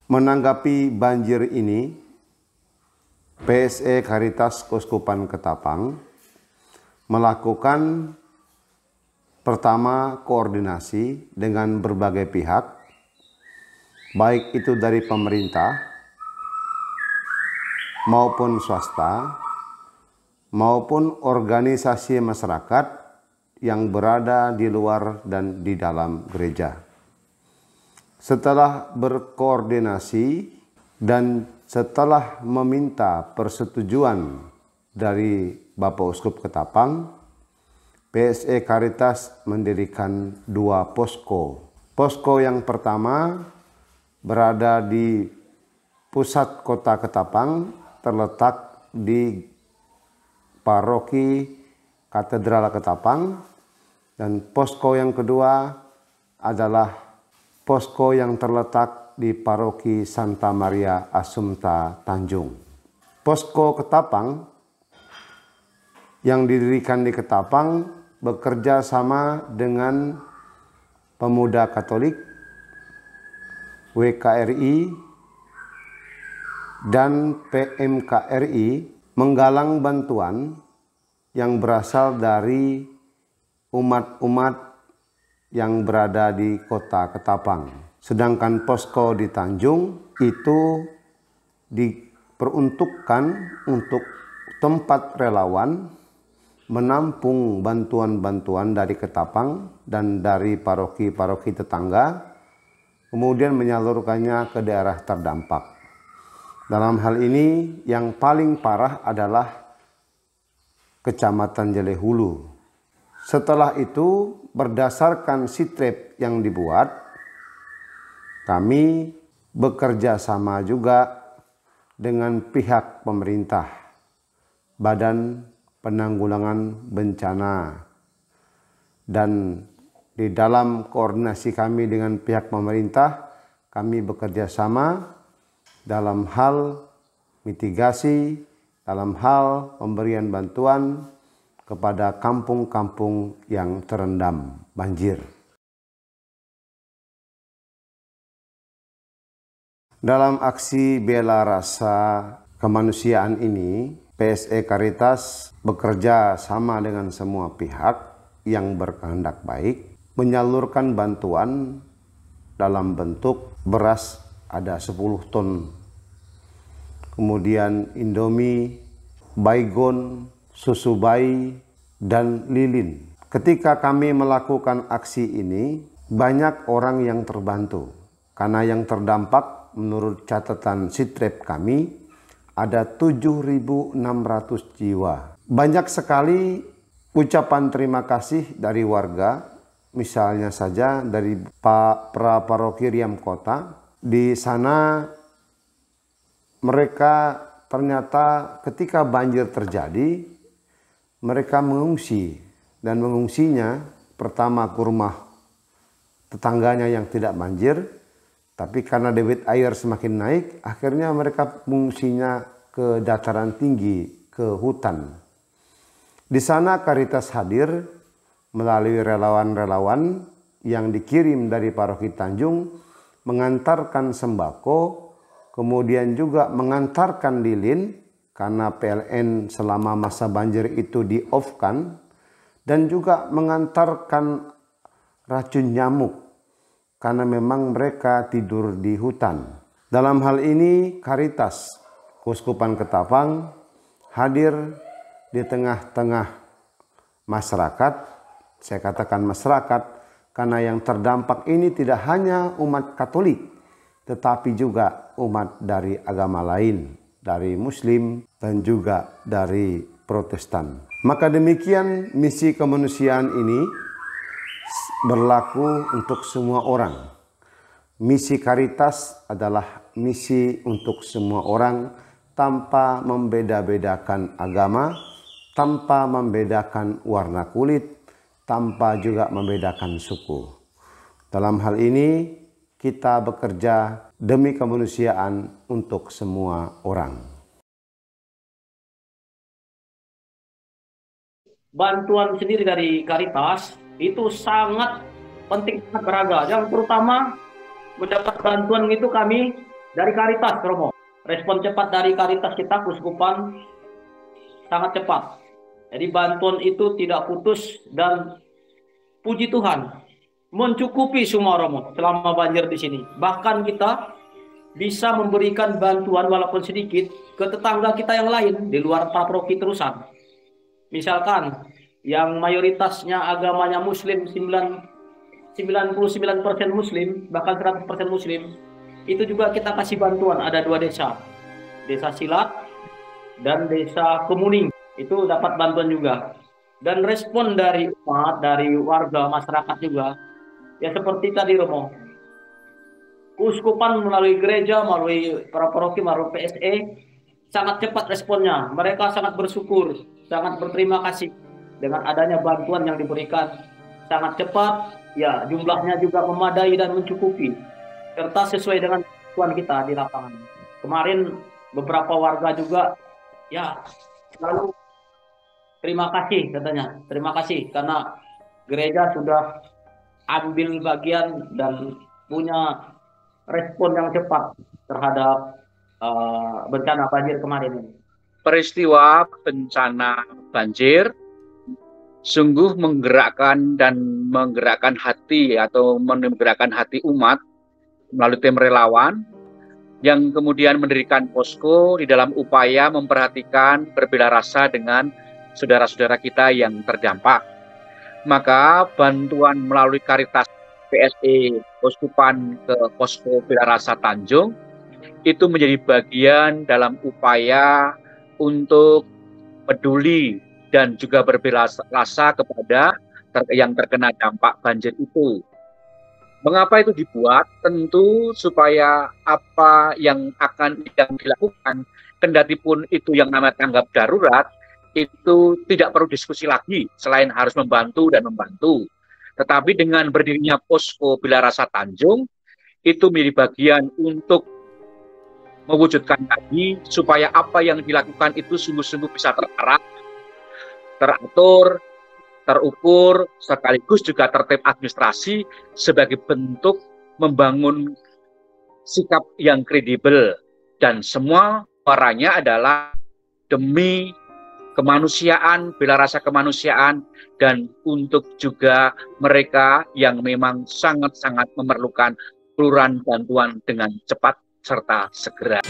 Menanggapi banjir ini, PSE Caritas Keuskupan Ketapang melakukan pertama koordinasi dengan berbagai pihak, baik itu dari pemerintah maupun swasta maupun organisasi masyarakat yang berada di luar dan di dalam gereja. Setelah berkoordinasi dan setelah meminta persetujuan dari Bapak Uskup Ketapang, PSE Caritas mendirikan 2 posko. Posko yang pertama berada di pusat kota Ketapang, terletak di Paroki Katedral Ketapang, dan posko yang kedua adalah posko yang terletak di Paroki Santa Maria Assumpta Tanjung. Posko Ketapang yang didirikan di Ketapang bekerja sama dengan Pemuda Katolik, WKRI, dan PMKRI menggalang bantuan yang berasal dari umat-umat yang berada di kota Ketapang. Sedangkan posko di Tanjung itu diperuntukkan untuk tempat relawan menampung bantuan-bantuan dari Ketapang dan dari paroki-paroki tetangga, kemudian menyalurkannya ke daerah terdampak. Dalam hal ini yang paling parah adalah Kecamatan Jelehulu. Setelah itu, berdasarkan sitrep yang dibuat, kami bekerja sama juga dengan pihak pemerintah, Badan Penanggulangan Bencana, dan di dalam koordinasi kami dengan pihak pemerintah, kami bekerja sama dalam hal mitigasi, dalam hal pemberian bantuan kepada kampung-kampung yang terendam banjir. Dalam aksi bela rasa kemanusiaan ini, PSE Caritas bekerja sama dengan semua pihak yang berkehendak baik, menyalurkan bantuan dalam bentuk beras ada 10 ton, kemudian Indomie, baygon, susu bayi, dan lilin. Ketika kami melakukan aksi ini, banyak orang yang terbantu. Karena yang terdampak menurut catatan sitrep kami ada 7.600 jiwa. Banyak sekali ucapan terima kasih dari warga, misalnya saja dari Pak Praparoki Riam Kota. Di sana mereka ternyata ketika banjir terjadi, mereka mengungsi, dan mengungsinya pertama ke rumah tetangganya yang tidak banjir, tapi karena debit air semakin naik, akhirnya mereka mengungsinya ke dataran tinggi, ke hutan. Di sana Caritas hadir melalui relawan-relawan yang dikirim dari Paroki Tanjung, mengantarkan sembako, kemudian juga mengantarkan lilin, karena PLN selama masa banjir itu di-off-kan, dan juga mengantarkan racun nyamuk karena memang mereka tidur di hutan. Dalam hal ini Caritas Keuskupan Ketapang hadir di tengah-tengah masyarakat. Saya katakan masyarakat karena yang terdampak ini tidak hanya umat Katolik, tetapi juga umat dari agama lain, dari Muslim dan juga dari Protestan. Maka demikian misi kemanusiaan ini berlaku untuk semua orang. Misi Caritas adalah misi untuk semua orang tanpa membeda-bedakan agama, tanpa membedakan warna kulit, tanpa juga membedakan suku. Dalam hal ini kita bekerja demi kemanusiaan untuk semua orang. Bantuan sendiri dari Caritas itu sangat penting, sangat berharga. Yang terutama mendapat bantuan itu kami Dari Karitas, Romo. Respon cepat dari Karitas kita, Keuskupan, sangat cepat. Jadi bantuan itu tidak putus dan puji Tuhan, mencukupi semua, Romo, selama banjir di sini. Bahkan kita bisa memberikan bantuan walaupun sedikit ke tetangga kita yang lain di luar paroki Terusan. Misalkan yang mayoritasnya agamanya Muslim, 99% Muslim, bahkan 100% Muslim, itu juga kita kasih bantuan. Ada 2 desa, Desa Silat dan Desa Kemuning, itu dapat bantuan juga. Dan respon dari umat, dari warga masyarakat juga, ya seperti tadi, Romo, Keuskupan melalui gereja, melalui para paroki, melalui PSE, sangat cepat responnya. Mereka sangat bersyukur, sangat berterima kasih dengan adanya bantuan yang diberikan. Sangat cepat, ya jumlahnya juga memadai dan mencukupi, serta sesuai dengan kebutuhan kita di lapangan. Kemarin beberapa warga juga, ya selalu terima kasih katanya. Terima kasih karena gereja sudah ambil bagian dan punya respon yang cepat terhadap bencana banjir kemarin ini. Peristiwa bencana banjir sungguh menggerakkan hati atau menggerakkan hati umat melalui tim relawan yang kemudian mendirikan posko di dalam upaya memperhatikan berbela rasa dengan saudara-saudara kita yang terdampak. Maka bantuan melalui Karitas PSE Keuskupan ke posko bela rasa Tanjung itu menjadi bagian dalam upaya untuk peduli dan juga berbela rasa kepada yang terkena dampak banjir itu. Mengapa itu dibuat? Tentu supaya apa yang akan dilakukan, kendati pun itu yang namanya tanggap darurat, itu tidak perlu diskusi lagi selain harus membantu dan membantu. Tetapi dengan berdirinya posko bela rasa Tanjung, itu menjadi bagian untuk mewujudkan tadi supaya apa yang dilakukan itu sungguh-sungguh bisa terarah, teratur, terukur, sekaligus juga tertib administrasi sebagai bentuk membangun sikap yang kredibel. Dan semua suaranya adalah demi kemanusiaan, bela rasa kemanusiaan, dan untuk juga mereka yang memang sangat-sangat memerlukan uluran bantuan dengan cepat serta segera.